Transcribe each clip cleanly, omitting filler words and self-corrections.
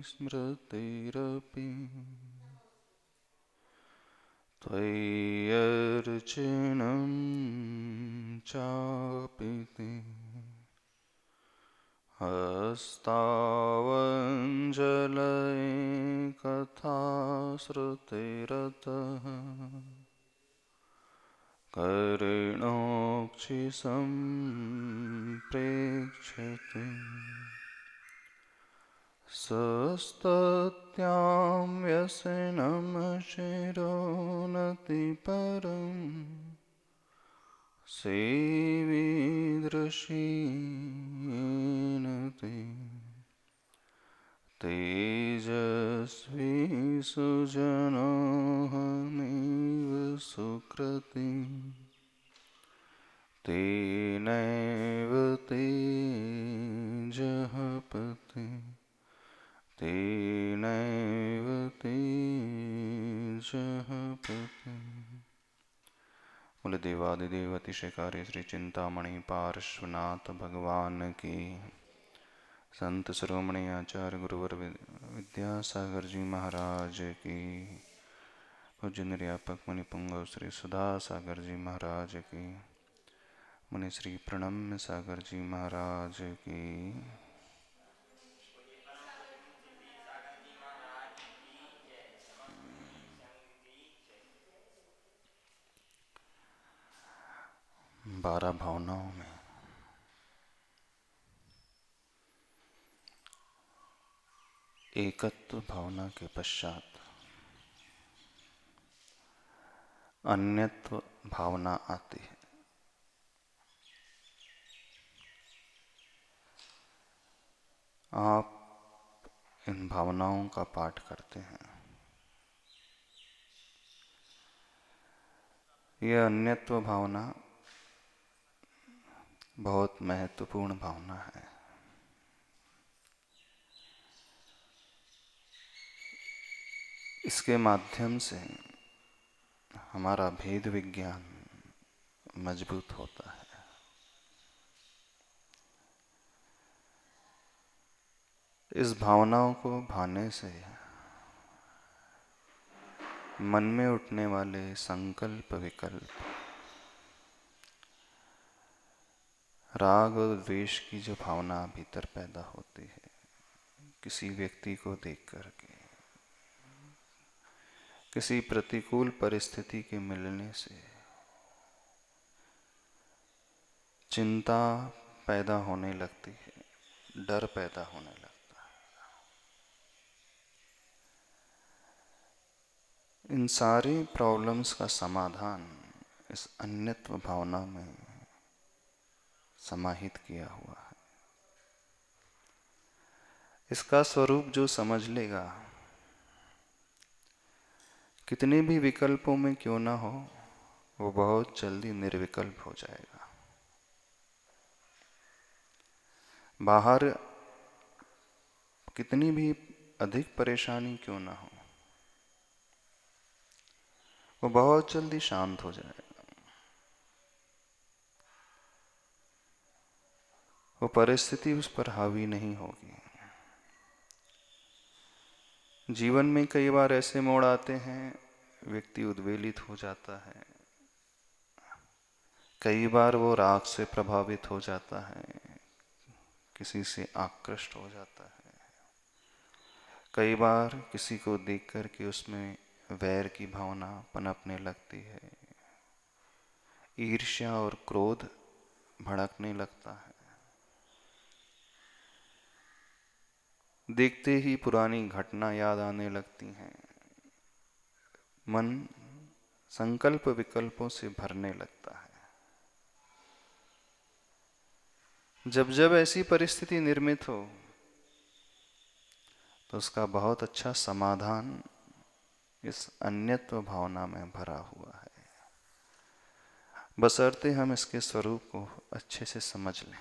स्मृतिरपि त्वय्यर्चनं चापि ते हस्तावञ्जलयकथा श्रुतिरतः कर्णोक्षि सम्प्रेक्ष्यते सस्तत्यां व्यसनं शिरोनतिपरं सेवीदृशीन ते तेजस्वी सुजनोऽहमेव सुकृती तेनैव तेजः पते तेनैव तेजः पते। बोले देवादिदेव अतिशयकारी श्री चिंतामणि पार्श्वनाथ भगवान की। संत शिरोमणि आचार्य गुरुवर विद्यासागर जी महाराज की। पूज्य निर्यापक मुनि पुंगव श्री सुधा सागर जी महाराज की। मुनि श्री प्रणम्य सागर जी महाराज की। 12 भावनाओं में एकत्व भावना के पश्चात अन्यत्व भावना आती है। आप इन भावनाओं का पाठ करते हैं। यह अन्यत्व भावना बहुत महत्वपूर्ण भावना है। इसके माध्यम से हमारा भेद विज्ञान मजबूत होता है। इस भावनाओं को भाने से मन में उठने वाले संकल्प विकल्प, राग और द्वेष की जो भावना भीतर पैदा होती है किसी व्यक्ति को देख करके, किसी प्रतिकूल परिस्थिति के मिलने से चिंता पैदा होने लगती है, डर पैदा होने लगता है। इन सारी प्रॉब्लम्स का समाधान इस अन्यत्व भावना में समाहित किया हुआ है। इसका स्वरूप जो समझ लेगा, कितने भी विकल्पों में क्यों ना हो, वो बहुत जल्दी निर्विकल्प हो जाएगा। बाहर कितनी भी अधिक परेशानी क्यों ना हो, वो बहुत जल्दी शांत हो जाएगा। वो परिस्थिति उस पर हावी नहीं होगी। जीवन में कई बार ऐसे मोड़ आते हैं, व्यक्ति उद्वेलित हो जाता है। कई बार वो राग से प्रभावित हो जाता है, किसी से आकृष्ट हो जाता है। कई बार किसी को देख करके उसमें वैर की भावना पनपने लगती है, ईर्ष्या और क्रोध भड़कने लगता है। देखते ही पुरानी घटना याद आने लगती हैं। मन संकल्प विकल्पों से भरने लगता है। जब जब ऐसी परिस्थिति निर्मित हो तो उसका बहुत अच्छा समाधान इस अन्यत्व भावना में भरा हुआ है, बशर्ते हम इसके स्वरूप को अच्छे से समझ लें।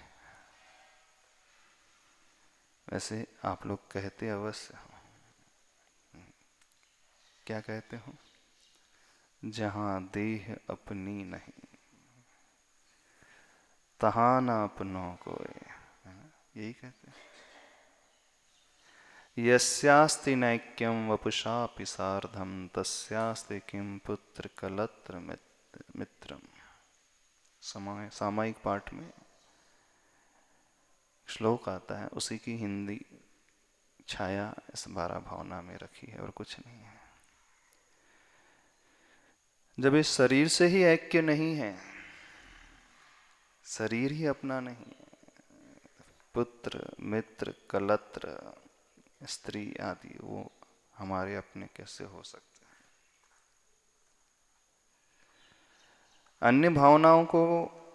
वैसे आप लोग कहते अवश्य हो, क्या कहते हो? जहां देह अपनी नहीं तहां न अपनों कोय, यही कहते हैं। यस्यास्ति नैक्यं वपुषापि सार्धं तस्यास्ति किं पुत्र कलत्र मित्रम। सामायिक पाठ में श्लोक आता है, उसी की हिंदी छाया इस 12 भावना में रखी है और कुछ नहीं है। जब इस शरीर से ही ऐक्य नहीं है, शरीर ही अपना नहीं है, पुत्र मित्र कलत्र स्त्री आदि वो हमारे अपने कैसे हो सकते हैं। अन्य भावनाओं को,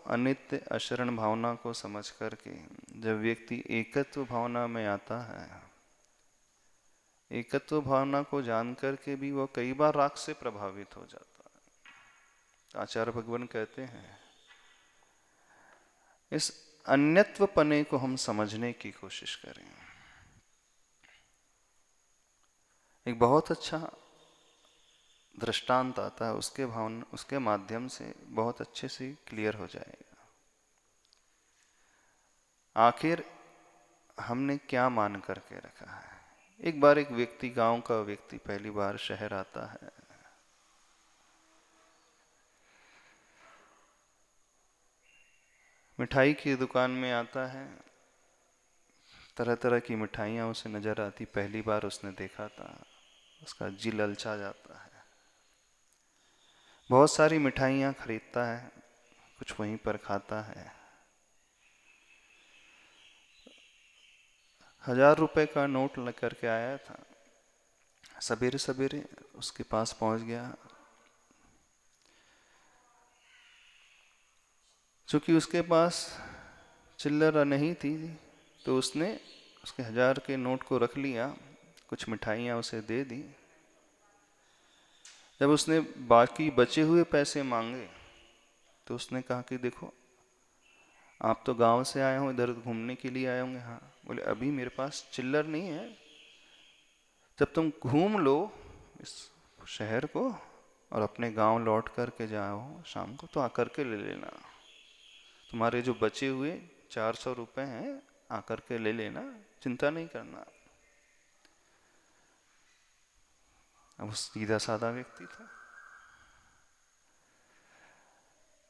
अनित्य अशरण भावना को समझ करके जब व्यक्ति एकत्व भावना में आता है, एकत्व भावना को जान करके भी वह कई बार राग से प्रभावित हो जाता है। आचार्य भगवान कहते हैं इस अन्यत्व पने को हम समझने की कोशिश करें। एक बहुत अच्छा दृष्टांत आता है, उसके माध्यम से बहुत अच्छे से क्लियर हो जाएगा। आखिर हमने क्या मान करके रखा है। एक बार एक व्यक्ति, गांव का व्यक्ति पहली बार शहर आता है। मिठाई की दुकान में आता है, तरह तरह की मिठाइयाँ उसे नजर आती, पहली बार उसने देखा था, उसका जी ललचा जाता है। बहुत सारी मिठाइयाँ खरीदता है, कुछ वहीं पर खाता है। 1000 रुपए का नोट लेकर के आया था। सवेरे सवेरे उसके पास पहुंच गया। चूंकि उसके पास चिल्लर नहीं थी तो उसने उसके 1000 के नोट को रख लिया, कुछ मिठाइयाँ उसे दे दी। जब उसने बाकी बचे हुए पैसे मांगे तो उसने कहा कि देखो, आप तो गांव से आए हो, इधर घूमने के लिए आए होंगे। हाँ। बोले अभी मेरे पास चिल्लर नहीं है, जब तुम घूम लो इस शहर को और अपने गांव लौट करके जाओ शाम को, तो आकर के ले लेना। तुम्हारे जो बचे हुए 400 रुपए हैं, आकर के ले लेना, चिंता नहीं करना। अब सीधा साधा व्यक्ति था,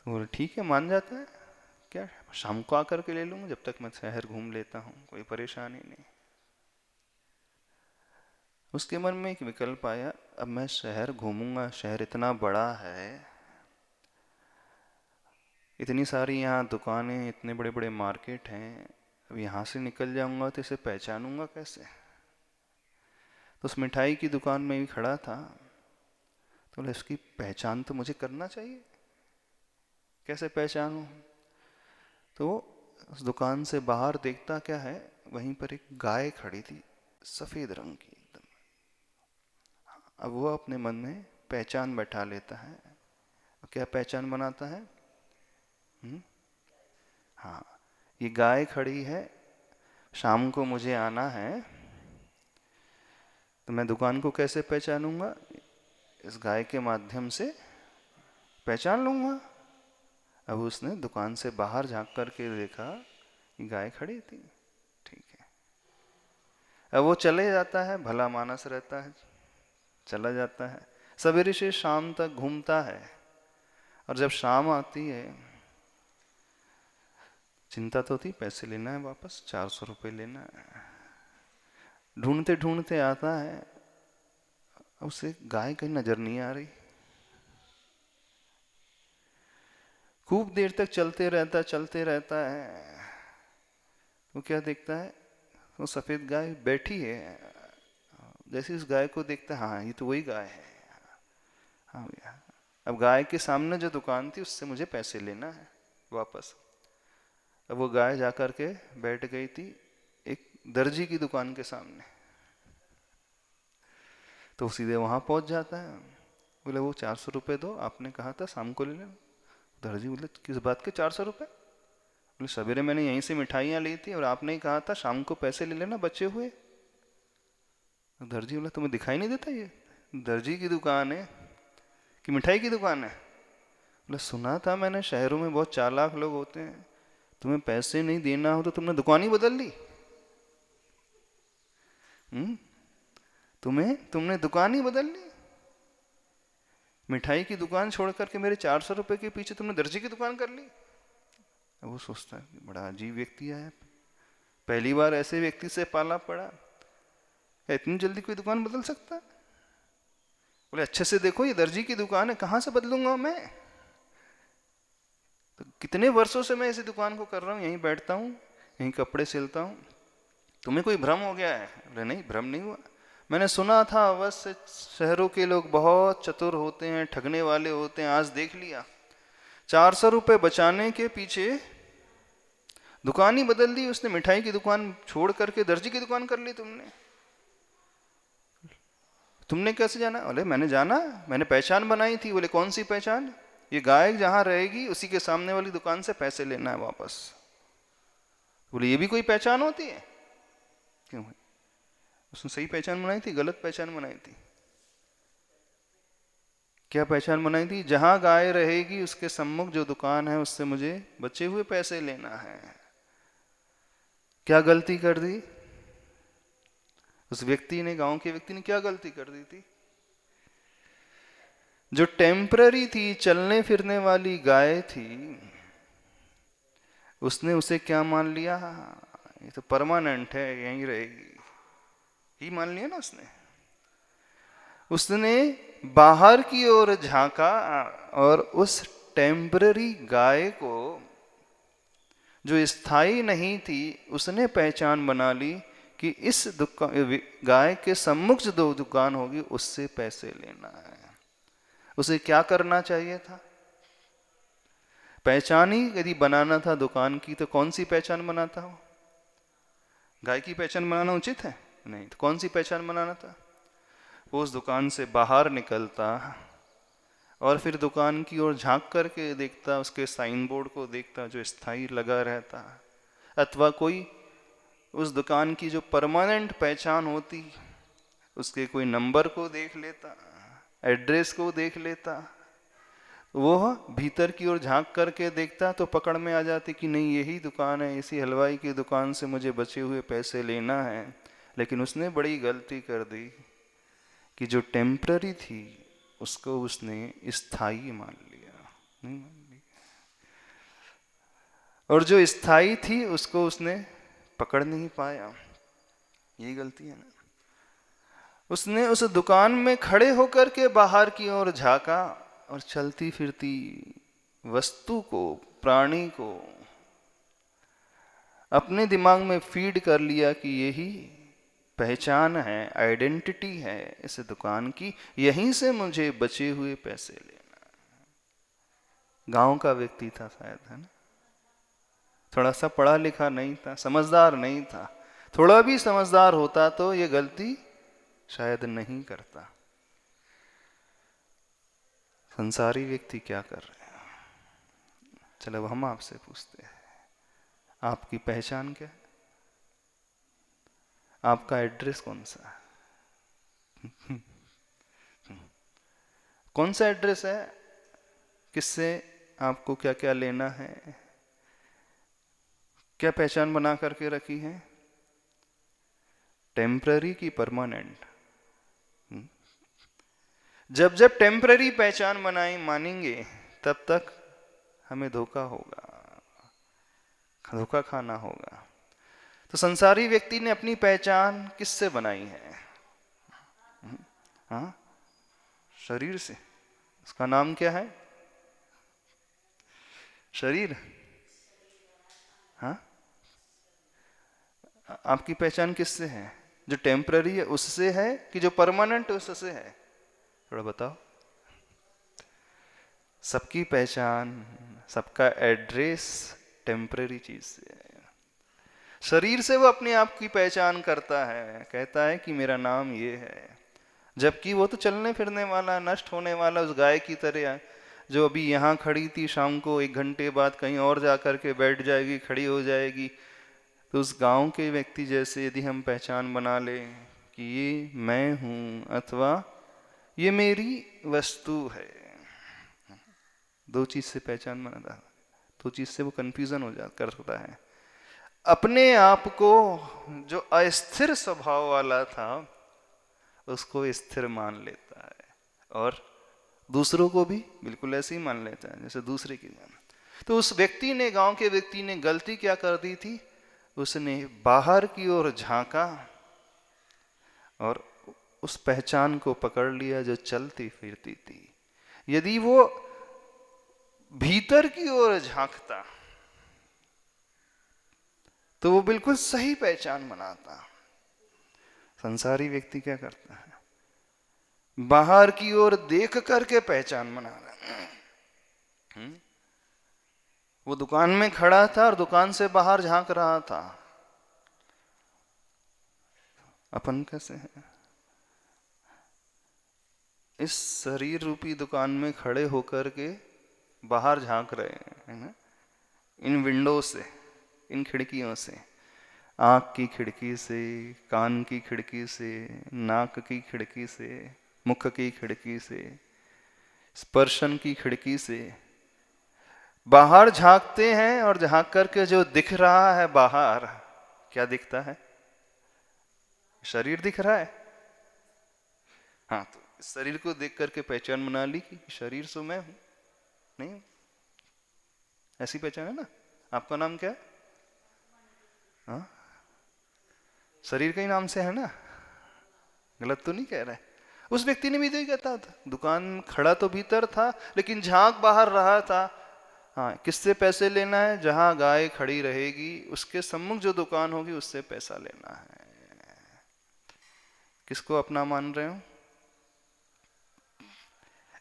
तो बोले ठीक है, मान जाता है, क्या शाम को आकर के ले लूंगा, जब तक मैं शहर घूम लेता हूँ, कोई परेशानी नहीं। उसके मन में एक विकल्प आया, अब मैं शहर घूमूंगा, शहर इतना बड़ा है, इतनी सारी यहाँ दुकानें, इतने बड़े बड़े मार्केट हैं, अब यहाँ से निकल जाऊंगा तो इसे पहचानूंगा कैसे। तो उस मिठाई की दुकान में भी खड़ा था, तो बोले इसकी पहचान तो मुझे करना चाहिए, कैसे पहचानूं। तो उस दुकान से बाहर देखता क्या है, वहीं पर एक गाय खड़ी थी, सफेद रंग की एकदम। अब वो अपने मन में पहचान बैठा लेता है। क्या पहचान बनाता है? हाँ, ये गाय खड़ी है, शाम को मुझे आना है, तो मैं दुकान को कैसे पहचानूंगा? इस गाय के माध्यम से पहचान लूंगा। अब उसने दुकान से बाहर झांक करके देखा, ये गाय खड़ी थी। ठीक है, अब वो चले जाता है, भला मानस रहता है, चला जाता है, सवेरे से शाम तक घूमता है। और जब शाम आती है, चिंता तो थी, पैसे लेना है वापस, 400 रुपये लेना है। ढूंढते ढूंढते आता है, उसे गाय कहीं नजर नहीं आ रही। खूब देर तक चलते रहता है। वो क्या देखता है, वो सफेद गाय बैठी है। जैसे उस गाय को देखता है, हाँ ये तो वही गाय है। हाँ भैया, अब गाय के सामने जो दुकान थी उससे मुझे पैसे लेना है वापस। अब वो गाय जाकर के बैठ गई थी एक दर्जी की दुकान के सामने। तो सीधे वहां पहुंच जाता है। बोले वो 400 रुपये दो, आपने कहा था शाम को ले लेना। दर्जी बोले किस बात के 400 रुपये? बोले सवेरे मैंने यहीं से मिठाइयाँ ली थी और आपने ही कहा था शाम को पैसे ले लेना बचे हुए। दर्जी बोला तुम्हें दिखाई नहीं देता ये दर्जी की दुकान है कि मिठाई की दुकान है? बोले सुना था मैंने शहरों में बहुत चालाक लोग होते हैं, तुम्हें पैसे नहीं देना हो तो तुमने दुकान ही बदल ली। तुमने दुकान ही बदल ली। मिठाई की दुकान छोड़ करके मेरे 400 रुपए के पीछे तुमने दर्जी की दुकान कर ली। वो सोचता है कि बड़ा अजीब व्यक्ति है, पहली बार ऐसे व्यक्ति से पाला पड़ा, इतनी जल्दी कोई दुकान बदल सकता है? बोले अच्छे से देखो, ये दर्जी की दुकान है, कहां से बदलूंगा मैं? तो कितने वर्षों से मैं इसी दुकान को कर रहा हूँ, यहीं बैठता हूँ, यहीं कपड़े सिलता हूँ, तुम्हें कोई भ्रम हो गया है? बोले नहीं, भ्रम नहीं हुआ। मैंने सुना था अवश्य शहरों के लोग बहुत चतुर होते हैं, ठगने वाले होते हैं, आज देख लिया। 400 रुपए बचाने के पीछे दुकान ही बदल दी उसने, मिठाई की दुकान छोड़ करके दर्जी की दुकान कर ली तुमने कैसे जाना? बोले मैंने जाना, मैंने पहचान बनाई थी। बोले कौन सी पहचान? ये गाय जहां रहेगी उसी के सामने वाली दुकान से पैसे लेना है वापस। बोले ये भी कोई पहचान होती है? क्यों? उसने सही पहचान बनाई थी, गलत पहचान बनाई थी? क्या पहचान बनाई थी? जहां गाय रहेगी उसके सम्मुख जो दुकान है उससे मुझे बचे हुए पैसे लेना है। क्या गलती कर दी उस व्यक्ति ने, गांव के व्यक्ति ने क्या गलती कर दी थी? जो टेम्पररी थी, चलने फिरने वाली गाय थी, उसने उसे क्या मान लिया? ये तो परमानेंट है, यहीं रहेगी, ही मान लिया ना उसने। उसने बाहर की ओर झांका और उस टेम्पररी गाय को, जो स्थायी नहीं थी, उसने पहचान बना ली कि इस दुकान, गाय के सम्मुख जो दो दुकान होगी उससे पैसे लेना है। उसे क्या करना चाहिए था? पहचान ही यदि बनाना था दुकान की, तो कौन सी पहचान बनाता हो? गाय की पहचान बनाना उचित है? नहीं। तो कौन सी पहचान बनाना था? उस दुकान से बाहर निकलता और फिर दुकान की ओर झांक करके देखता, उसके साइन बोर्ड को देखता जो स्थायी लगा रहता, अथवा कोई उस दुकान की जो परमानेंट पहचान होती उसके कोई नंबर को देख लेता, एड्रेस को देख लेता। वो भीतर की ओर झांक करके देखता तो पकड़ में आ जाती कि नहीं यही दुकान है, इसी हलवाई की दुकान से मुझे बचे हुए पैसे लेना है। लेकिन उसने बड़ी गलती कर दी कि जो टेम्पररी थी उसको उसने स्थायी मान लिया, नहीं मान लिया। और जो स्थायी थी उसको उसने पकड़ नहीं पाया। ये गलती है ना। उसने उस दुकान में खड़े होकर के बाहर की ओर झांका और चलती फिरती वस्तु को, प्राणी को अपने दिमाग में फीड कर लिया कि यही पहचान है, आइडेंटिटी है इस दुकान की, यहीं से मुझे बचे हुए पैसे लेना। गांव का व्यक्ति था शायद, है ना, थोड़ा सा पढ़ा लिखा नहीं था, समझदार नहीं था। थोड़ा भी समझदार होता तो ये गलती शायद नहीं करता। संसारी व्यक्ति क्या कर रहे हैं? चलो हम आपसे पूछते हैं, आपकी पहचान क्या है? आपका एड्रेस कौन सा है? कौन सा एड्रेस है? किससे आपको क्या क्या लेना है? क्या पहचान बना करके रखी है? टेम्पररी की परमानेंट? जब जब टेम्पररी पहचान बनाई मानेंगे तब तक हमें धोखा होगा, धोखा खाना होगा। तो संसारी व्यक्ति ने अपनी पहचान किससे बनाई है? हाँ, शरीर से। उसका नाम क्या है? शरीर। हाँ, आपकी पहचान किससे है? जो टेम्पररी है उससे है कि जो परमानेंट उससे है? थोड़ा बताओ। सबकी पहचान, सबका एड्रेस टेम्पररी चीज से है। शरीर से वो अपने आप की पहचान करता है, कहता है कि मेरा नाम ये है, जबकि वो तो चलने फिरने वाला, नष्ट होने वाला उस गाय की तरह, जो अभी यहाँ खड़ी थी, शाम को 1 घंटे बाद कहीं और जा कर के बैठ जाएगी, खड़ी हो जाएगी। तो उस गांव के व्यक्ति जैसे यदि हम पहचान बना लें कि ये मैं हूँ अथवा ये मेरी वस्तु है, दो चीज से पहचान बनाता, दो चीज से वो कंफ्यूजन हो जा कर सकता है। अपने आप को जो अस्थिर स्वभाव वाला था उसको स्थिर मान लेता है, और दूसरों को भी बिल्कुल ऐसे ही मान लेता है जैसे दूसरे की मान। तो उस व्यक्ति ने, गांव के व्यक्ति ने गलती क्या कर दी थी, उसने बाहर की ओर झांका और उस पहचान को पकड़ लिया जो चलती फिरती थी। यदि वो भीतर की ओर झांकता तो वो बिल्कुल सही पहचान बनाता। संसारी व्यक्ति क्या करता है, बाहर की ओर देख करके पहचान बना रहा है। वो दुकान में खड़ा था और दुकान से बाहर झांक रहा था। अपन कैसे हैं, इस शरीर रूपी दुकान में खड़े होकर के बाहर झांक रहे हैं, है ना, इन विंडो से, इन खिड़कियों से, आँख की खिड़की से, कान की खिड़की से, नाक की खिड़की से, मुख की खिड़की से, स्पर्शन की खिड़की से बाहर झांकते हैं। और झांक करके जो दिख रहा है बाहर, क्या दिखता है, शरीर दिख रहा है। हाँ, तो इस शरीर को देख करके पहचान बना ली कि शरीर सो मैं हूं, नहीं हूं, ऐसी पहचान है ना। आपका नाम क्या है? हाँ, शरीर का ही नाम से है ना, गलत तो नहीं कह रहा है। उस व्यक्ति ने भी तो ही कहता था, दुकान खड़ा तो भीतर था लेकिन झांक बाहर रहा था। हाँ, किससे पैसे लेना है, जहां गाय खड़ी रहेगी उसके सम्मुख जो दुकान होगी उससे पैसा लेना है। किसको अपना मान रहे हो?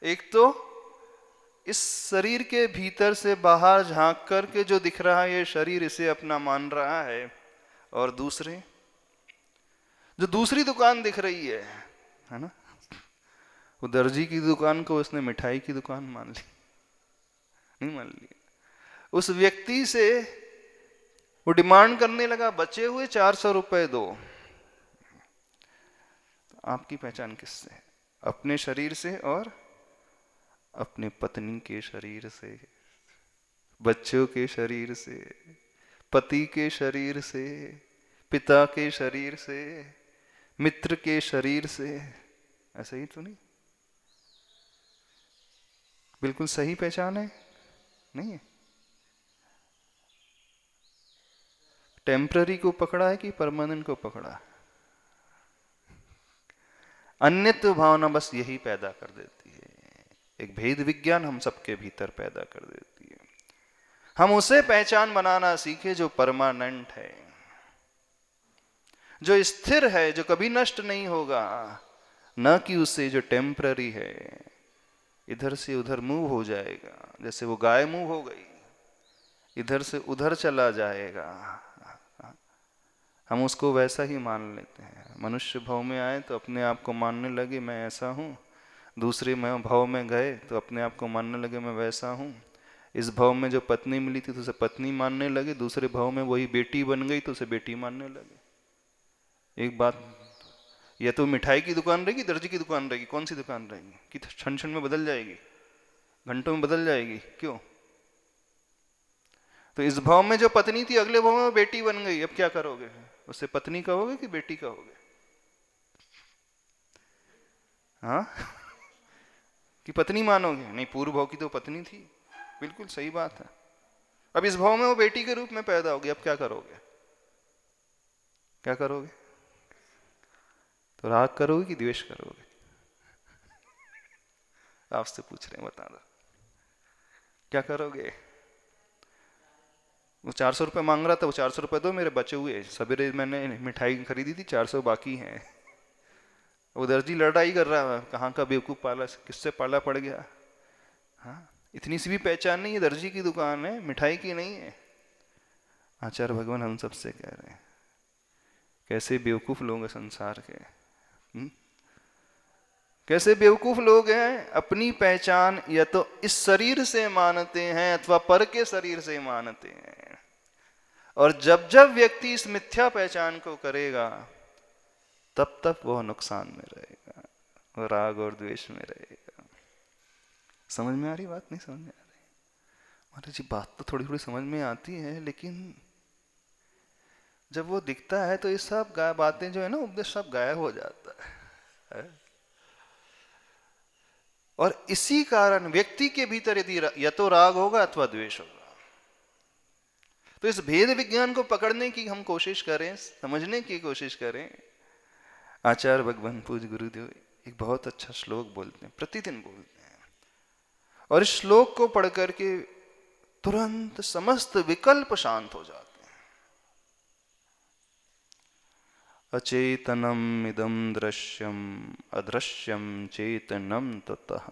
एक तो इस शरीर के भीतर से बाहर झांक करके जो दिख रहा है ये शरीर, इसे अपना मान रहा है। और दूसरे, जो दूसरी दुकान दिख रही है ना, वो दर्जी की दुकान को उसने मिठाई की दुकान मान ली, नहीं मान ली। उस व्यक्ति से वो डिमांड करने लगा, बचे हुए 400 रुपए दो। आपकी पहचान किससे है? अपने शरीर से और अपने पत्नी के शरीर से, बच्चों के शरीर से, पति के शरीर से, पिता के शरीर से, मित्र के शरीर से। ऐसे ही तो नहीं, बिल्कुल सही पहचान है, नहीं है। टेम्पररी को पकड़ा है कि परमानेंट को पकड़ा? अन्यत्व भावना बस यही पैदा कर देती है, एक भेद विज्ञान हम सबके भीतर पैदा कर देती है। हम उसे पहचान बनाना सीखे जो परमानेंट है, जो स्थिर है, जो कभी नष्ट नहीं होगा, न कि उसे जो टेम्पररी है, इधर से उधर मूव हो जाएगा, जैसे वो गाय मूव हो गई, इधर से उधर चला जाएगा। हम उसको वैसा ही मान लेते हैं। मनुष्य भाव में आए तो अपने आप को मानने लगे मैं ऐसा हूँ, दूसरे भाव में गए तो अपने आप को मानने लगे मैं वैसा हूँ। इस भाव में जो पत्नी मिली थी तो उसे पत्नी मानने लगे, दूसरे भाव में वही बेटी बन गई तो उसे बेटी मानने लगे। एक बात, या तो मिठाई की दुकान रहेगी, दर्जी की दुकान रहेगी, कौन सी दुकान रहेगी कि क्षण क्षण में बदल जाएगी, घंटों में बदल जाएगी, क्यों? तो इस भाव में जो पत्नी थी अगले भाव में बेटी बन गई, अब क्या करोगे? उसे पत्नी कहोगे कि बेटी कहोगे? हाँ कि पत्नी मानोगे? नहीं, पूर्व भाव की तो पत्नी थी, बिल्कुल सही बात है। अब इस भाव में वो बेटी के रूप में पैदा होगी, अब क्या करोगे? क्या करोगे? तो राग करोगे कि द्वेष करोगे? आपसे पूछ रहे हैं, बता दो क्या करोगे? वो 400 रुपये मांग रहा था, वो 400 रुपये दो, मेरे बचे हुए, सवेरे मैंने मिठाई खरीदी थी, 400 बाकी हैं। वो दर्जी लड़ाई कर रहा है, कहाँ का बेवकूफ़ पाला, किससे पाला पड़ गया। हाँ, इतनी सी भी पहचान नहीं है, दर्जी की दुकान है, मिठाई की नहीं है। आचार्य भगवान हम सबसे कह रहे हैं, कैसे बेवकूफ़ लोग हैं संसार के। कैसे बेवकूफ़ लोग हैं, अपनी पहचान या तो इस शरीर से मानते हैं अथवा पर के शरीर से मानते हैं। और जब जब व्यक्ति इस मिथ्या पहचान को करेगा तब तक वह नुकसान में रहेगा, वह राग और द्वेष में रहेगा। समझ में आ रही बात? नहीं समझ में आ रही? महाराज जी, बात तो थोड़ी थोड़ी समझ में आती है, लेकिन जब वो दिखता है तो ये सब बातें जो है ना, उपदेश सब गायब हो जाता है। और इसी कारण व्यक्ति के भीतर यदि या तो राग होगा अथवा द्वेष होगा। तो इस भेद विज्ञान को पकड़ने की हम कोशिश करें, समझने की कोशिश करें। आचार्य भगवान पूज्य गुरुदेव एक बहुत अच्छा श्लोक बोलते हैं, प्रतिदिन बोलते हैं, और इस श्लोक को पढ़ करके तुरंत समस्त विकल्प शांत हो जाते हैं। अचेतनम इदम दृश्यम अदृश्यम चेतनम ततः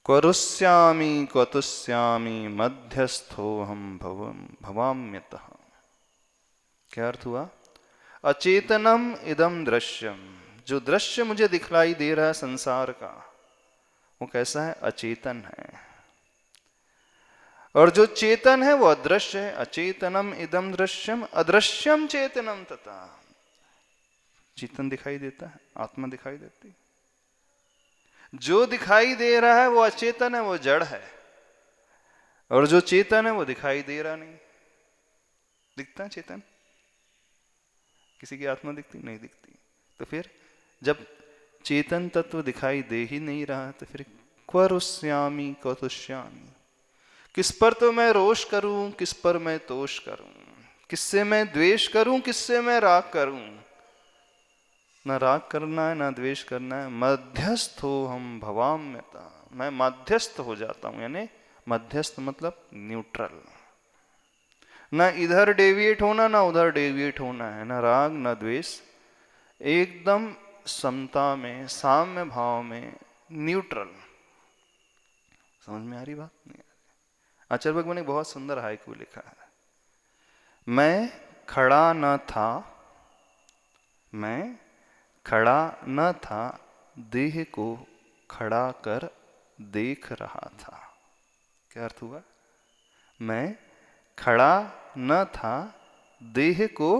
क्वरुष्यामि क्वतुष्यामि मध्यस्थो हम भवाम्यतः। क्या अर्थ हुआ? अचेतनम इदम दृश्यम, जो दृश्य मुझे दिखलाई दे रहा है संसार का, वो कैसा है? अचेतन है। और जो चेतन है वो अदृश्य है। अचेतनम इदम दृश्यम अदृश्यम चेतनम तथा। चेतन दिखाई देता है, आत्मा दिखाई देती। जो दिखाई दे रहा है वो अचेतन है, वो जड़ है, और जो चेतन है वो दिखाई दे रहा नहीं। दिखता है चेतन? किसी की आत्मा दिखती? नहीं दिखती। तो फिर जब चेतन तत्व दिखाई दे ही नहीं रहा, तो फिर क्वरुष्यामि क्वतुष्यामि, किस पर तो मैं रोष करूं, किस पर मैं तोष करूं, किससे मैं द्वेष करूं, किससे मैं राग करूं। ना राग करना है ना द्वेष करना है। मध्यस्थ हो हम भवाम्यता, मैं मध्यस्थ हो जाता हूं। यानी मध्यस्थ मतलब न्यूट्रल, ना इधर डेविएट होना ना उधर डेविएट होना है, ना राग ना द्वेष, एकदम समता में, साम्य भाव में, न्यूट्रल। समझ में आ रही बात? नहीं आ रही? आचार्य भगवान ने बहुत सुंदर हाइकू लिखा है। मैं खड़ा न था, मैं खड़ा न था, देह को खड़ा कर देख रहा था। क्या अर्थ हुआ? मैं खड़ा न था, देह को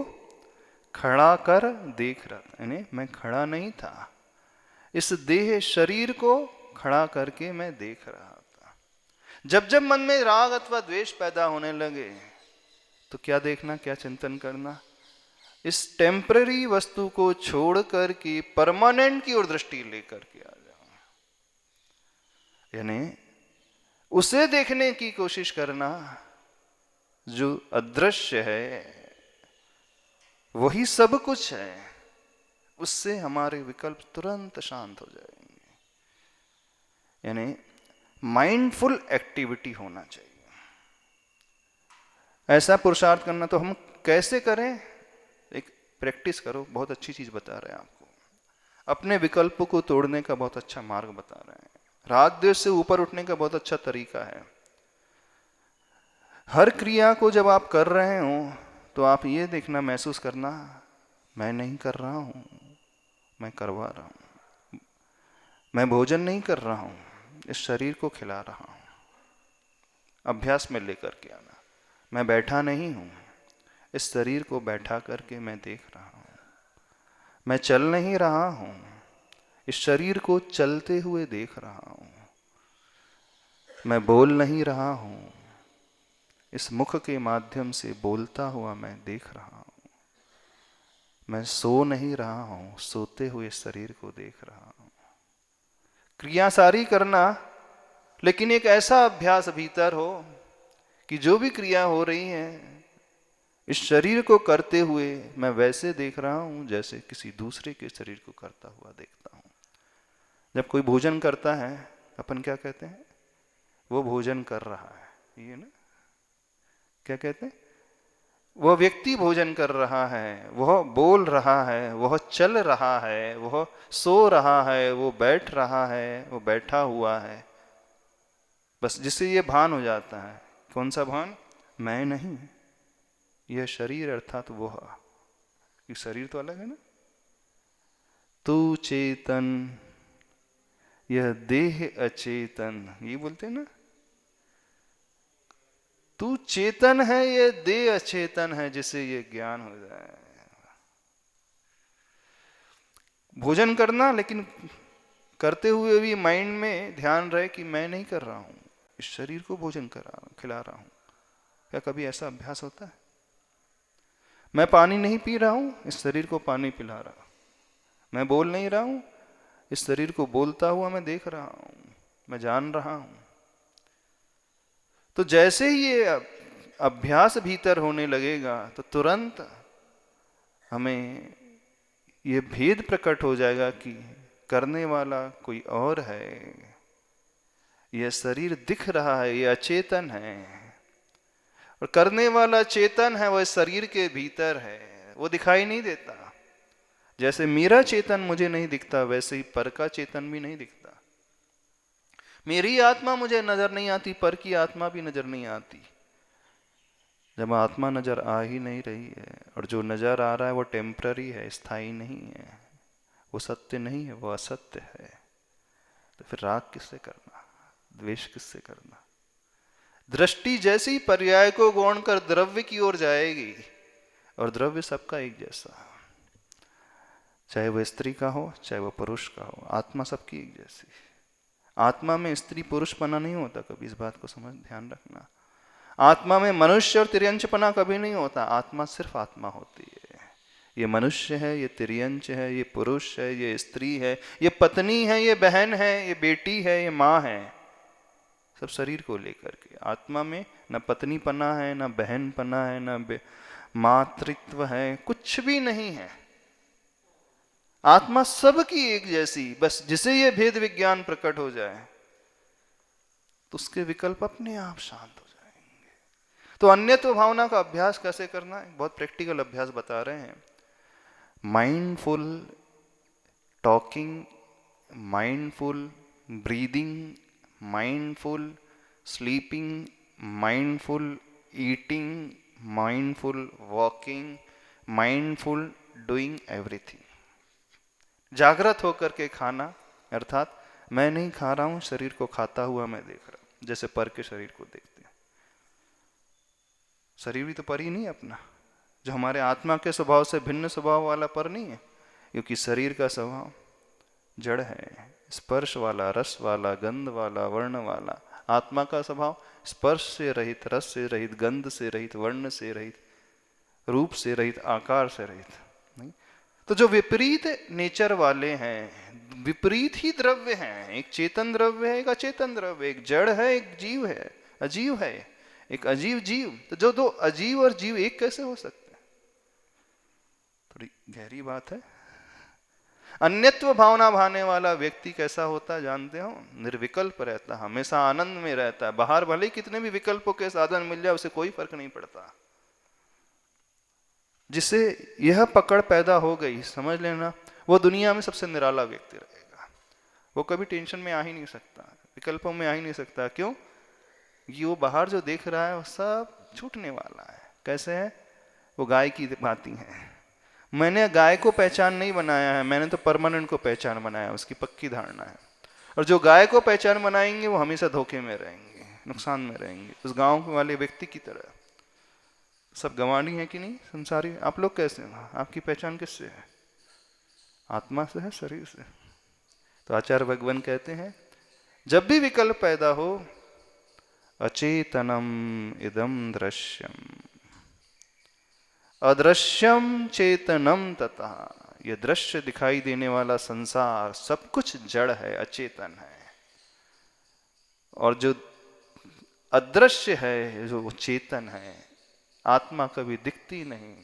खड़ा कर देख रहा था। यानी मैं खड़ा नहीं था, इस देह शरीर को खड़ा करके मैं देख रहा था। जब जब मन में राग अथवा द्वेष पैदा होने लगे तो क्या देखना, क्या चिंतन करना? इस टेम्पररी वस्तु को छोड़ करके परमानेंट की ओर दृष्टि लेकर के आ जाओ। यानी उसे देखने की कोशिश करना जो अदृश्य है, वही सब कुछ है। उससे हमारे विकल्प तुरंत शांत हो जाएंगे। यानी माइंडफुल एक्टिविटी होना चाहिए। ऐसा पुरुषार्थ करना तो हम कैसे करें? एक प्रैक्टिस करो। बहुत अच्छी चीज बता रहे हैं आपको, अपने विकल्प को तोड़ने का बहुत अच्छा मार्ग बता रहे हैं। राग द्वेष से ऊपर उठने का बहुत अच्छा तरीका है। हर क्रिया को जब आप कर रहे हो तो आप ये देखना, महसूस करना, मैं नहीं कर रहा हूं, मैं करवा रहा हूं। मैं भोजन नहीं कर रहा हूं, इस शरीर को खिला रहा हूं। अभ्यास में लेकर के आना। मैं बैठा नहीं हूं, इस शरीर को बैठा करके मैं देख रहा हूं। मैं चल नहीं रहा हूं, इस शरीर को चलते हुए देख रहा हूं। मैं बोल नहीं रहा हूं, इस मुख के माध्यम से बोलता हुआ मैं देख रहा हूं। मैं सो नहीं रहा हूं, सोते हुए शरीर को देख रहा हूं। क्रिया सारी करना, लेकिन एक ऐसा अभ्यास भीतर हो कि जो भी क्रिया हो रही है, इस शरीर को करते हुए मैं वैसे देख रहा हूं जैसे किसी दूसरे के शरीर को करता हुआ देखता हूं। जब कोई भोजन करता है, अपन क्या कहते हैं? वो भोजन कर रहा है, ये ना? क्या कहते हैं? वह व्यक्ति भोजन कर रहा है, वह बोल रहा है, वह चल रहा है, वह सो रहा है, वो बैठ रहा है, वो बैठा हुआ है। बस जिससे ये भान हो जाता है। कौन सा भान? मैं नहीं, यह शरीर अर्थात वह। ये शरीर तो अलग है ना। तू चेतन, यह देह अचेतन, ये बोलते हैं ना। तू चेतन है, ये देह अचेतन है, जिसे ये ज्ञान हो जाए। भोजन करना, लेकिन करते हुए भी माइंड में ध्यान रहे कि मैं नहीं कर रहा हूं, इस शरीर को भोजन खिला रहा हूं। क्या कभी ऐसा अभ्यास होता है? मैं पानी नहीं पी रहा हूं, इस शरीर को पानी पिला रहा हूं। मैं बोल नहीं रहा हूं, इस शरीर को बोलता हुआ मैं देख रहा हूं, मैं जान रहा हूं। तो जैसे ही ये अभ्यास भीतर होने लगेगा तो तुरंत हमें ये भेद प्रकट हो जाएगा कि करने वाला कोई और है, यह शरीर दिख रहा है, ये अचेतन है, और करने वाला चेतन है, वह शरीर के भीतर है, वो दिखाई नहीं देता। जैसे मेरा चेतन मुझे नहीं दिखता, वैसे ही पर का चेतन भी नहीं दिखता। मेरी आत्मा मुझे नजर नहीं आती, पर की आत्मा भी नजर नहीं आती। जब आत्मा नजर आ ही नहीं रही है, और जो नजर आ रहा है वो टेम्पररी है, स्थायी नहीं है, वो सत्य नहीं है, वो असत्य है, तो फिर राग किससे करना, द्वेष किससे करना? दृष्टि जैसे ही पर्याय को गौण कर द्रव्य की ओर जाएगी, और द्रव्य सबका एक जैसा, चाहे वह स्त्री का हो चाहे वह पुरुष का हो, आत्मा सबकी एक जैसी। आत्मा में स्त्री पुरुषपना नहीं होता कभी, इस बात को समझ ध्यान रखना। आत्मा में मनुष्य और तिर्यंचपना कभी नहीं होता, आत्मा सिर्फ आत्मा होती है। ये मनुष्य है, ये तिर्यंच है, ये पुरुष है, ये स्त्री है, ये पत्नी है, ये बहन है, ये बेटी है, ये माँ है, सब शरीर को लेकर के। आत्मा में न पत्नी पना है, न बहन पना है, न मातृत्व है, कुछ भी नहीं है। आत्मा सबकी एक जैसी, बस जिसे ये भेद विज्ञान प्रकट हो जाए तो उसके विकल्प अपने आप शांत हो जाएंगे। तो अन्यत्व भावना का अभ्यास कैसे करना है, बहुत प्रैक्टिकल अभ्यास बता रहे हैं। Mindful talking, mindful breathing, mindful sleeping, mindful eating, mindful walking, mindful doing everything. जागृत होकर के खाना, अर्थात मैं नहीं खा रहा हूं, शरीर को खाता हुआ मैं देख रहा हूं, जैसे पर के शरीर को देखते हैं। शरीर भी तो पर ही नहीं अपना, जो हमारे आत्मा के स्वभाव से भिन्न स्वभाव वाला पर नहीं है, क्योंकि शरीर का स्वभाव जड़ है, स्पर्श वाला, रस वाला, गंध वाला, वर्ण वाला। आत्मा का स्वभाव स्पर्श से रहित, रस से रहित, गंध से रहित, वर्ण से रहित, रूप से रहित, आकार से रहित। नहीं, तो जो विपरीत नेचर वाले हैं, विपरीत ही द्रव्य हैं, एक चेतन द्रव्य है, एक अचेतन द्रव्य, एक जड़ है, एक जीव है, अजीव है, एक अजीव जीव। तो जो दो अजीव और जीव एक कैसे हो सकते हैं? थोड़ी गहरी बात है। अन्यत्व भावना भाने वाला व्यक्ति कैसा होता है जानते हो? निर्विकल्प रहता, हमेशा आनंद में रहता है। बाहर भले कितने भी विकल्पों के साधन मिल जाए, उसे कोई फर्क नहीं पड़ता। जिसे यह पकड़ पैदा हो गई, समझ लेना, वो दुनिया में सबसे निराला व्यक्ति रहेगा। वो कभी टेंशन में आ ही नहीं सकता, विकल्पों में आ ही नहीं सकता। क्यों? ये वो बाहर जो देख रहा है वो सब छूटने वाला है। कैसे है? वो गाय की भांति है। मैंने गाय को पहचान नहीं बनाया है, मैंने तो परमानेंट को पहचान बनाया, उसकी पक्की धारणा है। और जो गाय को पहचान बनाएंगे वो हमेशा धोखे में रहेंगे, नुकसान में रहेंगे, उस गाँव वाले व्यक्ति की तरह। सब गंवानी है कि नहीं संसारी? आप लोग कैसे हैं? आपकी पहचान किससे है? आत्मा से है, शरीर से। तो आचार्य भगवान कहते हैं, जब भी विकल्प पैदा हो, अचेतनम इदम दृश्यम, अदृश्यम चेतनम तथा। यह दृश्य दिखाई देने वाला संसार सब कुछ जड़ है, अचेतन है। और जो अदृश्य है, जो चेतन है, आत्मा कभी दिखती नहीं।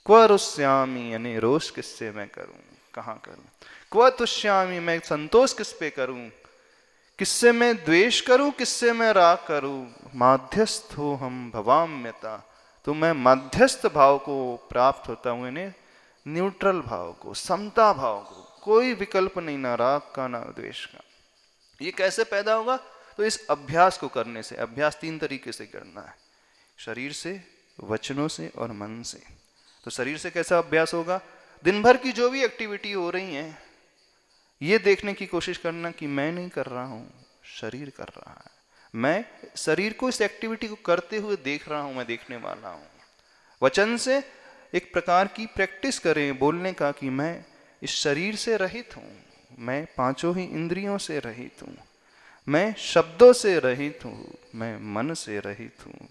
क्व रुष्यामी, यानी रोष किससे मैं करूं, कहां करूं? क्व तुष्यामी, मैं संतोष किस पे करूं? किससे मैं द्वेष करूं, किससे मैं राग करूं? माध्यस्थ हो हम भवाम्यता, तो मैं मध्यस्थ भाव को प्राप्त होता हूं, यानी न्यूट्रल भाव को, समता भाव को। कोई विकल्प नहीं, ना राग का ना द्वेष का। ये कैसे पैदा होगा? तो इस अभ्यास को करने से। अभ्यास 3 तरीके से करना है, शरीर से, वचनों से और मन से। तो शरीर से कैसा अभ्यास होगा? दिन भर की जो भी एक्टिविटी हो रही है, ये देखने की कोशिश करना कि मैं नहीं कर रहा हूं, शरीर कर रहा है। मैं शरीर को, इस एक्टिविटी को करते हुए देख रहा हूं, मैं देखने वाला हूं। वचन से एक प्रकार की प्रैक्टिस करें बोलने का कि मैं इस शरीर से रहित हूं, मैं 5 ही इंद्रियों से रहित हूं, मैं शब्दों से रहित हूं, मैं मन से रहित हूं,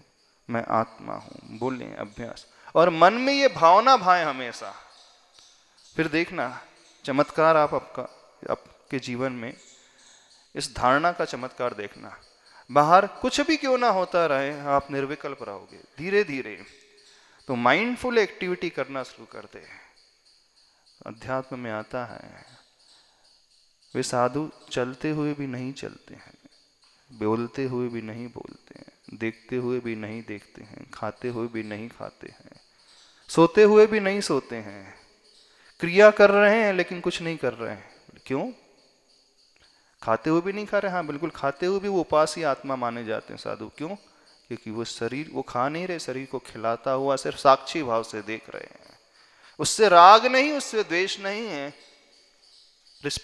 मैं आत्मा हूं। बोलें अभ्यास। और मन में ये भावना भाए हमेशा। फिर देखना चमत्कार, आपके जीवन में इस धारणा का चमत्कार देखना। बाहर कुछ भी क्यों ना होता रहे, आप निर्विकल्प रहोगे धीरे धीरे। तो माइंडफुल एक्टिविटी करना शुरू कर दे। अध्यात्म में आता है, वे साधु चलते हुए भी नहीं चलते हैं, बोलते हुए भी नहीं बोलते हैं, देखते हुए भी नहीं देखते हैं, खाते हुए भी नहीं खाते हैं, सोते हुए भी नहीं सोते हैं, क्रिया कर रहे हैं लेकिन कुछ नहीं कर रहे हैं। क्यों? खाते हुए भी नहीं खा रहे। हाँ बिल्कुल, खाते हुए भी वो उपासी आत्मा माने जाते हैं साधु। क्यों? क्योंकि वो शरीर, वो खा नहीं रहे, शरीर को खिलाता हुआ सिर्फ साक्षी भाव से देख रहे हैं। उससे राग नहीं, उससे द्वेष नहीं है,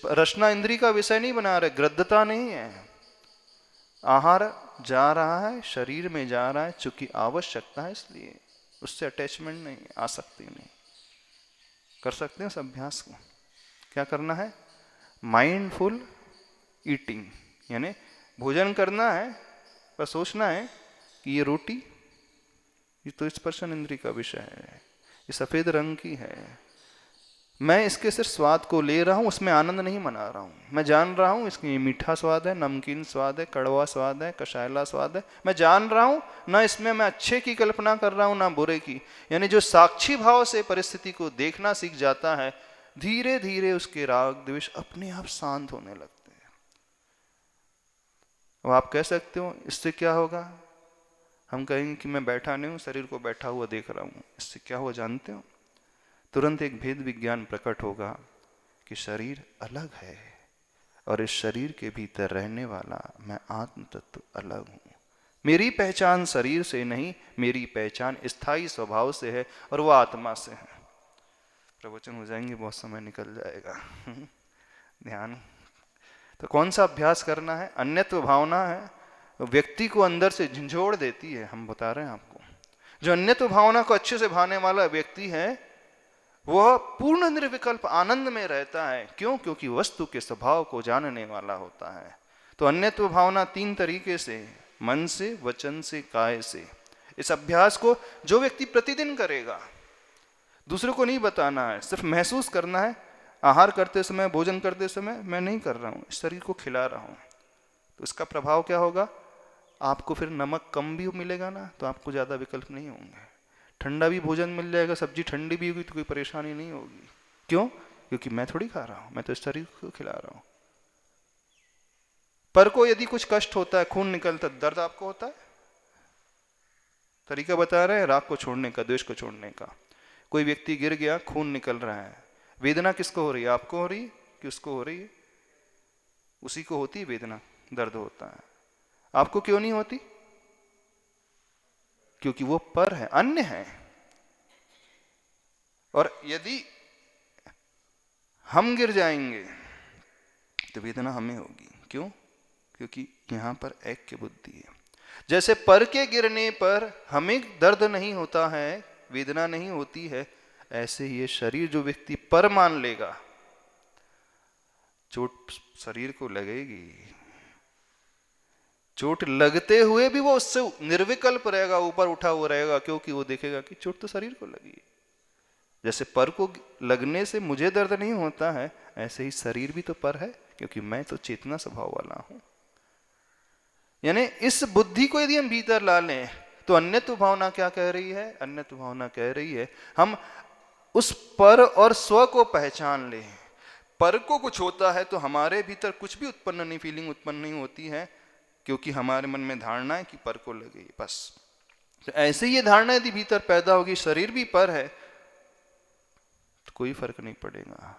रसना इंद्री का विषय नहीं बना रहे, ग्रद्धता नहीं है। आहार जा रहा है, शरीर में जा रहा है चूंकि आवश्यकता है, इसलिए उससे अटैचमेंट नहीं, आसक्ति नहीं। कर सकते हैं इस अभ्यास को। क्या करना है? माइंडफुल ईटिंग, यानी भोजन करना है पर सोचना है कि ये रोटी, ये तो स्पर्शन इंद्री का विषय है, ये सफेद रंग की है, मैं इसके सिर्फ स्वाद को ले रहा हूं, उसमें आनंद नहीं मना रहा हूं। मैं जान रहा हूं इसकी मीठा स्वाद है, नमकीन स्वाद है, कड़वा स्वाद है, कषायला स्वाद है, मैं जान रहा हूं ना, इसमें मैं अच्छे की कल्पना कर रहा हूं ना बुरे की। यानी जो साक्षी भाव से परिस्थिति को देखना सीख जाता है, धीरे धीरे उसके राग द्वेष अपने आप शांत होने लगते हैं। अब आप कह सकते हो इससे क्या होगा? हम कहेंगे कि मैं बैठा नहीं हूं, शरीर को बैठा हुआ देख रहा हूं, इससे क्या हुआ जानते हो? तुरंत एक भेद विज्ञान प्रकट होगा कि शरीर अलग है और इस शरीर के भीतर रहने वाला मैं आत्म तत्व अलग हूं। मेरी पहचान शरीर से नहीं, मेरी पहचान स्थायी स्वभाव से है और वह आत्मा से है। प्रवचन हो जाएंगे, बहुत समय निकल जाएगा। ध्यान। तो कौन सा अभ्यास करना है? अन्यत्व भावना है, व्यक्ति को अंदर से झंझोड़ देती है। हम बता रहे हैं आपको, जो अन्यत्व भावना को अच्छे से भाने वाला व्यक्ति है वह पूर्ण निर्विकल्प आनंद में रहता है। क्यों? क्योंकि वस्तु के स्वभाव को जानने वाला होता है। तो अन्यत्व भावना 3 तरीके से, मन से, वचन से, काय से। इस अभ्यास को जो व्यक्ति प्रतिदिन करेगा, दूसरों को नहीं बताना है, सिर्फ महसूस करना है। आहार करते समय, भोजन करते समय मैं नहीं कर रहा हूँ, इस शरीर को खिला रहा हूँ। तो इसका प्रभाव क्या होगा? आपको फिर नमक कम भी मिलेगा ना, तो आपको ज़्यादा विकल्प नहीं होंगे। ठंडा भी भोजन मिल जाएगा, सब्जी ठंडी भी होगी तो कोई परेशानी नहीं होगी। क्यों? क्योंकि मैं थोड़ी खा रहा हूं, मैं तो इस शरीर को खिला रहा हूं। पर को यदि कुछ कष्ट होता है, खून निकलता, दर्द आपको होता है? तरीका बता रहे हैं राग को छोड़ने का, द्वेष को छोड़ने का। कोई व्यक्ति गिर गया, खून निकल रहा है, वेदना किसको हो रही है? आपको हो रही है कि उसको हो रही है? उसी को होती है वेदना, दर्द होता है। आपको क्यों नहीं होती? क्योंकि वो पर है, अन्य है। और यदि हम गिर जाएंगे तो वेदना हमें होगी। क्यों? क्योंकि यहां पर ऐक्य बुद्धि है। जैसे पर के गिरने पर हमें दर्द नहीं होता है, वेदना नहीं होती है, ऐसे ही ये शरीर जो व्यक्ति पर मान लेगा, चोट शरीर को लगेगी, चोट लगते हुए भी वो उससे निर्विकल्प रहेगा, ऊपर उठा हुआ रहेगा, क्योंकि वो देखेगा कि चोट तो शरीर को लगी। जैसे पर को लगने से मुझे दर्द नहीं होता है, ऐसे ही शरीर भी तो पर है, क्योंकि मैं तो चेतना स्वभाव वाला हूं। यानी इस बुद्धि को यदि हम भीतर ला लें तो अन्यत्व भावना क्या कह रही है? अन्यत्व भावना कह रही है हम उस पर और स्व को पहचान लें। पर को कुछ होता है तो हमारे भीतर कुछ भी उत्पन्न नहीं, फीलिंग उत्पन्न नहीं होती है, क्योंकि हमारे मन में धारणा है कि पर को लगे, बस। तो ऐसे ही ये धारणा यदि भीतर पैदा होगी, शरीर भी पर है, तो कोई फर्क नहीं पड़ेगा,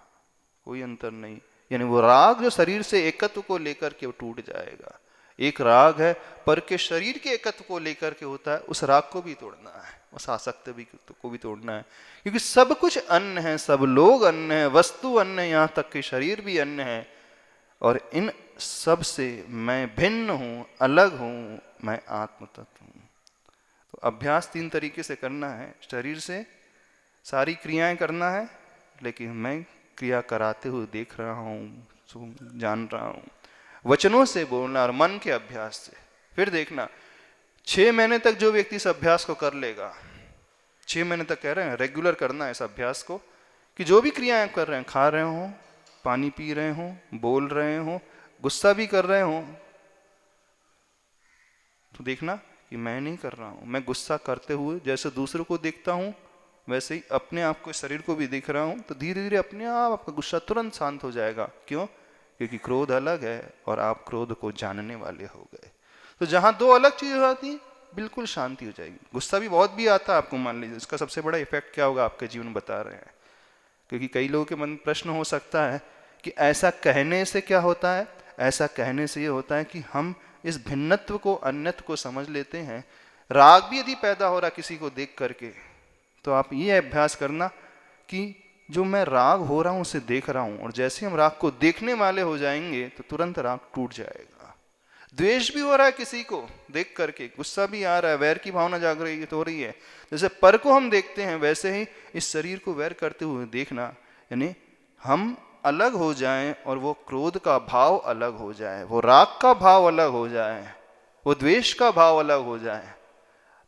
कोई अंतर नहीं। यानी वो राग जो शरीर से एकत्व को लेकर के वो टूट जाएगा। एक राग है पर के शरीर के एकत्व को लेकर के होता है, उस राग को भी तोड़ना है, उस आसक्त भी को भी तोड़ना है। क्योंकि सब कुछ अन्न है, सब लोग अन्न है, वस्तु अन्न है, यहाँ तक कि शरीर भी अन्न है। और इन सब से मैं भिन्न हूं, अलग हूं, मैं आत्म तत्व हूं। तो अभ्यास 3 तरीके से करना है। शरीर से सारी क्रियाएं करना है, लेकिन मैं क्रिया कराते हुए देख रहा हूं, जान रहा हूं। वचनों से बोलना और मन के अभ्यास से। फिर देखना 6 महीने तक जो व्यक्ति इस अभ्यास को कर लेगा, 6 महीने तक कह रहे हैं रेगुलर करना है इस अभ्यास को, कि जो भी क्रियाएं कर रहे हैं, खा रहे हो, पानी पी रहे हो, बोल रहे हो, गुस्सा भी कर रहे हो, तो देखना कि मैं नहीं कर रहा हूं। मैं गुस्सा करते हुए जैसे दूसरों को देखता हूं, वैसे ही अपने आप को, शरीर को भी देख रहा हूं, तो धीरे धीरे अपने आप आपका गुस्सा तुरंत शांत हो जाएगा। क्यों? क्योंकि क्रोध अलग है और आप क्रोध को जानने वाले हो गए। तो जहां दो अलग चीजें आती, बिल्कुल शांति हो जाएगी। गुस्सा भी बहुत भी आता है आपको, मान लीजिए, इसका सबसे बड़ा इफेक्ट क्या होगा आपके जीवन में बता रहे हैं। क्योंकि कई लोगों के मन में प्रश्न हो सकता है कि ऐसा कहने से क्या होता है। ऐसा कहने से ये होता है कि हम इस भिन्नत्व को, अन्यत्व को समझ लेते हैं। राग भी यदि पैदा हो रहा किसी को देख करके, तो आप ये अभ्यास करना कि जो मैं राग हो रहा हूं उसे देख रहा हूं, और जैसे हम राग को देखने वाले हो जाएंगे तो तुरंत राग टूट जाएगा। द्वेष भी हो रहा है किसी को देख करके, गुस्सा भी आ रहा है, वैर की भावना जाग रही हो रही है, जैसे पर को हम देखते हैं वैसे ही इस शरीर को वैर करते हुए देखना। यानी हम अलग हो जाएं और वो क्रोध का भाव अलग हो जाए, वो राग का भाव अलग हो जाए, वो द्वेष का भाव अलग हो जाए,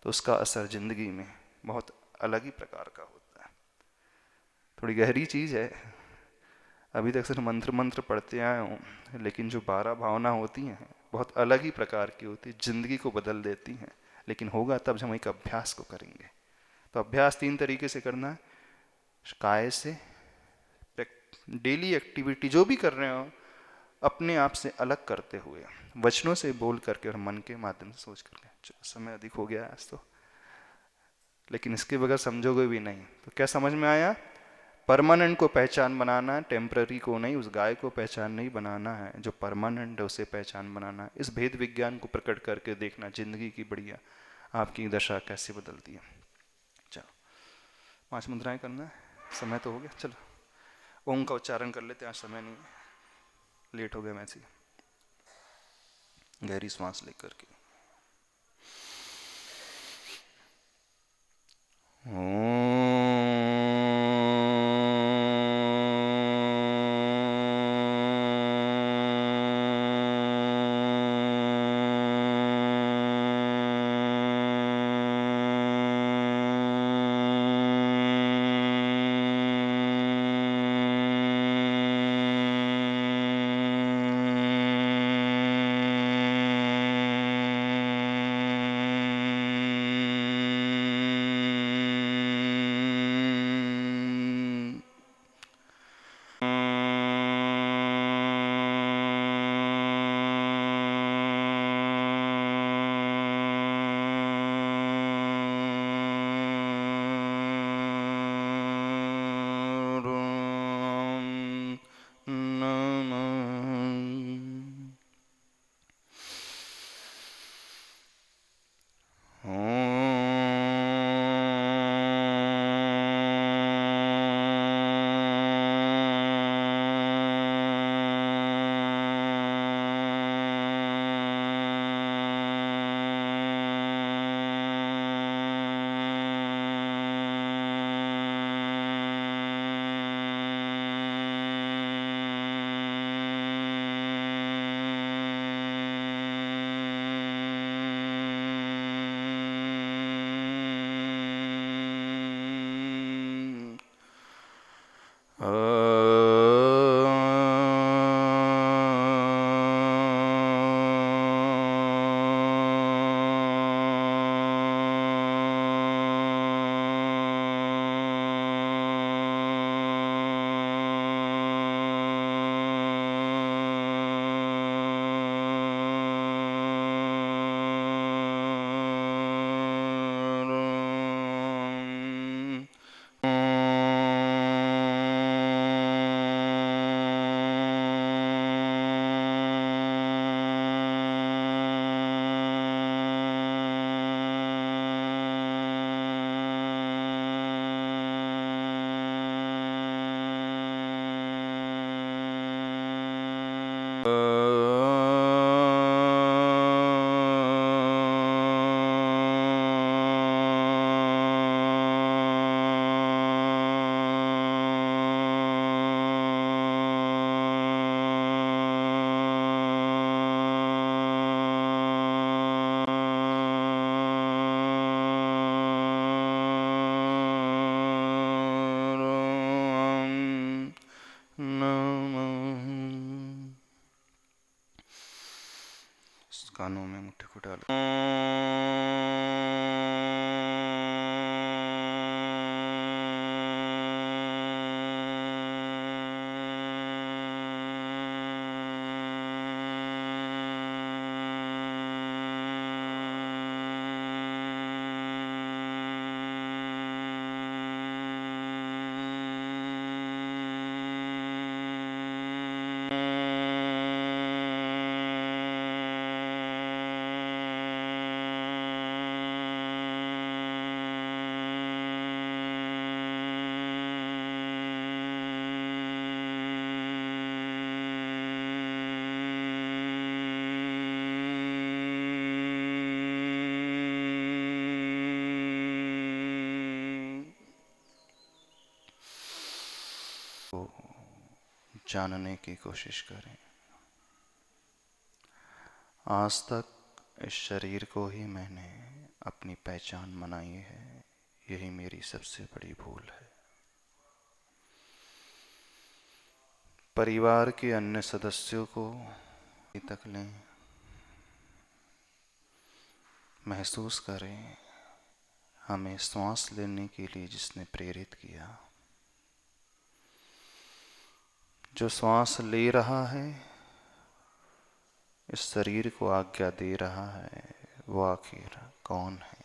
तो उसका असर जिंदगी में बहुत अलग ही प्रकार का होता है। थोड़ी गहरी चीज है। अभी तक सिर्फ मंत्र मंत्र पढ़ते आए हूँ, लेकिन जो 12 भावना होती हैं बहुत अलग ही प्रकार की होती है, जिंदगी को बदल देती हैं। लेकिन होगा तब जब हम एक अभ्यास को करेंगे। तो अभ्यास 3 तरीके से करना है। काय से, डेली एक्टिविटी जो भी कर रहे हो अपने आप से अलग करते हुए, वचनों से बोल करके और मन के माध्यम से सोच करके। समय अधिक हो गया आज तो, लेकिन इसके बगैर समझोगे भी नहीं। तो क्या समझ में आया? परमानेंट को पहचान बनाना है, टेम्पररी को नहीं। उस गाय को पहचान नहीं बनाना है, जो परमानेंट है उसे पहचान बनाना है। इस भेद विज्ञान को प्रकट करके देखना जिंदगी की बढ़िया आपकी दशा कैसे बदलती है। चलो 5 मुद्राएं करना है। समय तो हो गया, चलो ओम का उच्चारण कर लेते हैं, आज समय नहीं है, लेट हो गया वैसे ही। गहरी श्वास लेकर के कानों में मुट्ठी को डालो। जानने की कोशिश करें। आज तक इस शरीर को ही मैंने अपनी पहचान बनाई है, यही मेरी सबसे बड़ी भूल है। परिवार के अन्य सदस्यों को तक लें, महसूस करें हमें श्वास लेने के लिए जिसने प्रेरित किया। जो श्वास ले रहा है, इस शरीर को आज्ञा दे रहा है, वो आखिर कौन है?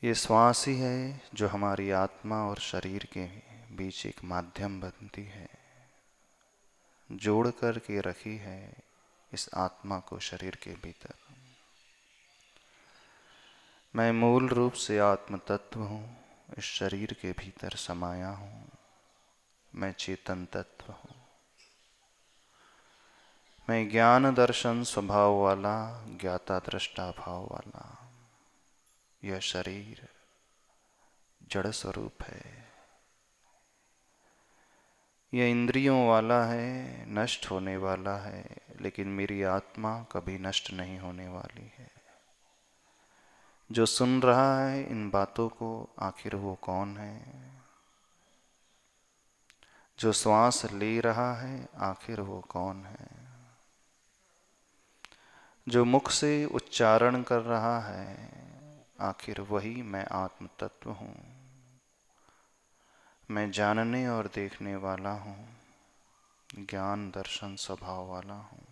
ये श्वास ही है जो हमारी आत्मा और शरीर के बीच एक माध्यम बनती है, जोड़ कर के रखी है इस आत्मा को शरीर के भीतर। मैं मूल रूप से आत्म तत्व हूँ, इस शरीर के भीतर समाया हूँ। मैं चेतन तत्व हूँ। मैं ज्ञान दर्शन स्वभाव वाला, ज्ञाता दृष्टा भाव वाला। यह शरीर जड़ स्वरूप है, यह इंद्रियों वाला है, नष्ट होने वाला है, लेकिन मेरी आत्मा कभी नष्ट नहीं होने वाली है। जो सुन रहा है इन बातों को, आखिर वो कौन है? जो श्वास ले रहा है, आखिर वो कौन है? जो मुख से उच्चारण कर रहा है, आखिर वही मैं आत्म तत्व हूँ। मैं जानने और देखने वाला हूँ, ज्ञान दर्शन स्वभाव वाला हूँ।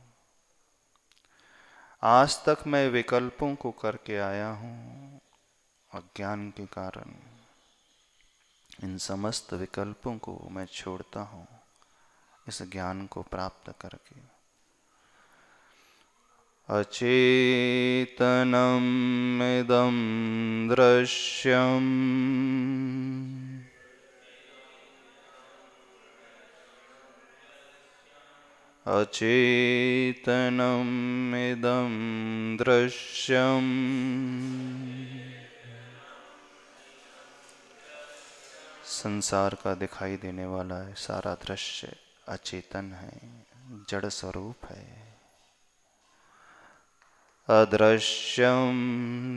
आज तक मैं विकल्पों को करके आया हूँ, अज्ञान के कारण इन समस्त विकल्पों को मैं छोड़ता हूँ इस ज्ञान को प्राप्त करके। अचेतनम् इदं दृश्यम् अचेतनम् इदं दृश्यम् संसार का दिखाई देने वाला है सारा दृश्य अचेतन है, जड़ स्वरूप है। अदृश्यं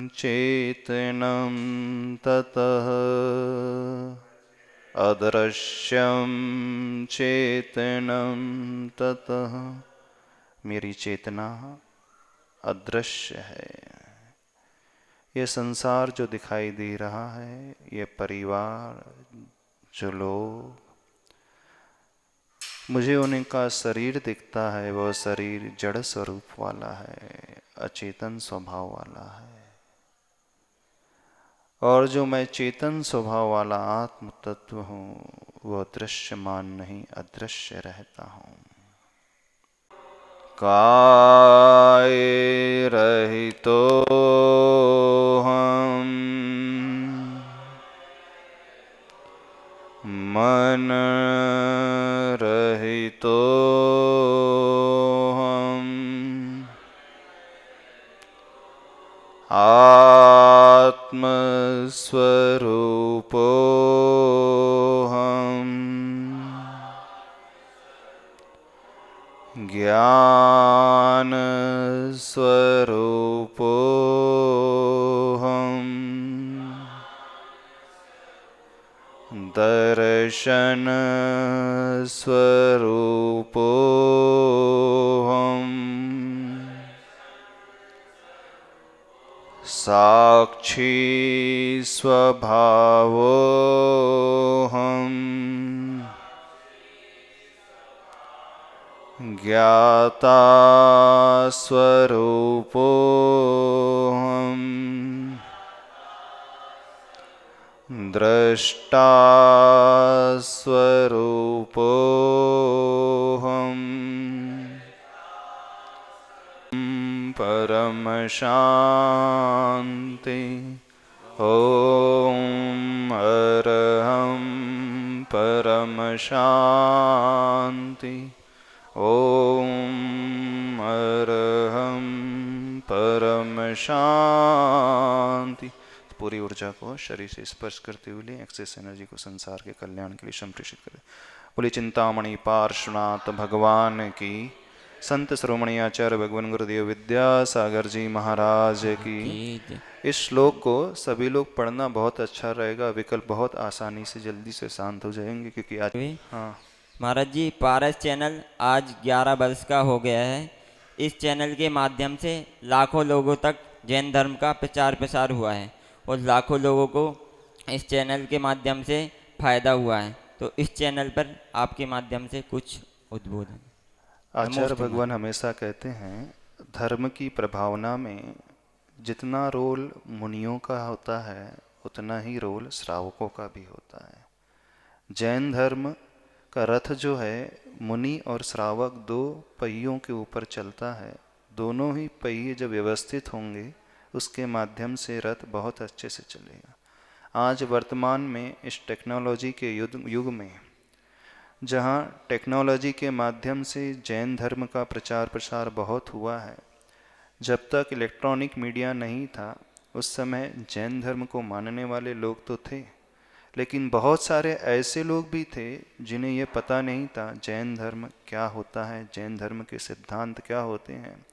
चेतनं ततः अदृश्यं चेतनं ततः। मेरी चेतना अदृश्य है। ये संसार जो दिखाई दे रहा है, ये परिवार, जो लोग, मुझे उनका शरीर दिखता है, वह शरीर जड़ स्वरूप वाला है, अचेतन स्वभाव वाला है। और जो मैं चेतन स्वभाव वाला आत्म तत्व हूँ, वह दृश्यमान नहीं, अदृश्य रहता हूँ। काय रहितो हम, मन रहितो हम, आत्मस्वरूपो हम, ज्ञान स्वरूपो हम, दर्शन स्वरूपोऽहम् साक्षी स्वभावोऽहम् ज्ञाता स्वरूपोऽहम् द्रष्टा स्वरूपोऽहम् परम शांति। ओम अरहं परम शांति। ओम अरहं परम शांति। पूरी ऊर्जा को शरीर से स्पर्श करते हुए एक्सेस एनर्जी को संसार के कल्याण के लिए संप्रेषित करें। बोले चिंतामणि पार्श्वनाथ भगवान की, संत शिरोमणि आचार्य भगवान गुरुदेव विद्यासागर जी महाराज की। इस श्लोक को सभी लोग पढ़ना बहुत अच्छा रहेगा। विकल्प बहुत आसानी से जल्दी से शांत हो जाएंगे क्योंकि आज महाराज जी पारस चैनल आज 11 वर्ष का हो गया है। इस चैनल के माध्यम से लाखों लोगों तक जैन धर्म का प्रचार प्रसार हुआ है और लाखों लोगों को इस चैनल के माध्यम से फायदा हुआ है। तो इस चैनल पर आपके माध्यम से कुछ उद्बोधन। आचार्य भगवान हमेशा कहते हैं धर्म की प्रभावना में जितना रोल मुनियों का होता है उतना ही रोल श्रावकों का भी होता है। जैन धर्म का रथ जो है मुनि और श्रावक दो पहियों के ऊपर चलता है। दोनों ही पहिए जब व्यवस्थित होंगे उसके माध्यम से रथ बहुत अच्छे से चलेगा। आज वर्तमान में इस टेक्नोलॉजी के युग में जहाँ टेक्नोलॉजी के माध्यम से जैन धर्म का प्रचार प्रसार बहुत हुआ है, जब तक इलेक्ट्रॉनिक मीडिया नहीं था उस समय जैन धर्म को मानने वाले लोग तो थे, लेकिन बहुत सारे ऐसे लोग भी थे जिन्हें ये पता नहीं था जैन धर्म क्या होता है, जैन धर्म के सिद्धांत क्या होते हैं।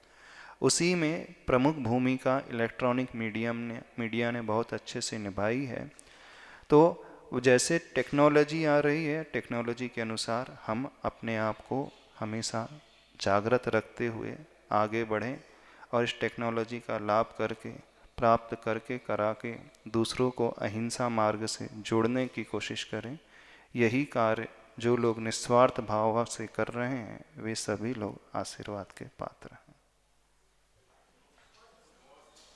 उसी में प्रमुख भूमिका इलेक्ट्रॉनिक मीडिया ने बहुत अच्छे से निभाई है। तो जैसे टेक्नोलॉजी आ रही है, टेक्नोलॉजी के अनुसार हम अपने आप को हमेशा जागृत रखते हुए आगे बढ़ें और इस टेक्नोलॉजी का लाभ करके प्राप्त करके करा के दूसरों को अहिंसा मार्ग से जोड़ने की कोशिश करें। यही कार्य जो लोग निस्वार्थ भाव से कर रहे हैं वे सभी लोग आशीर्वाद के पात्र हैं।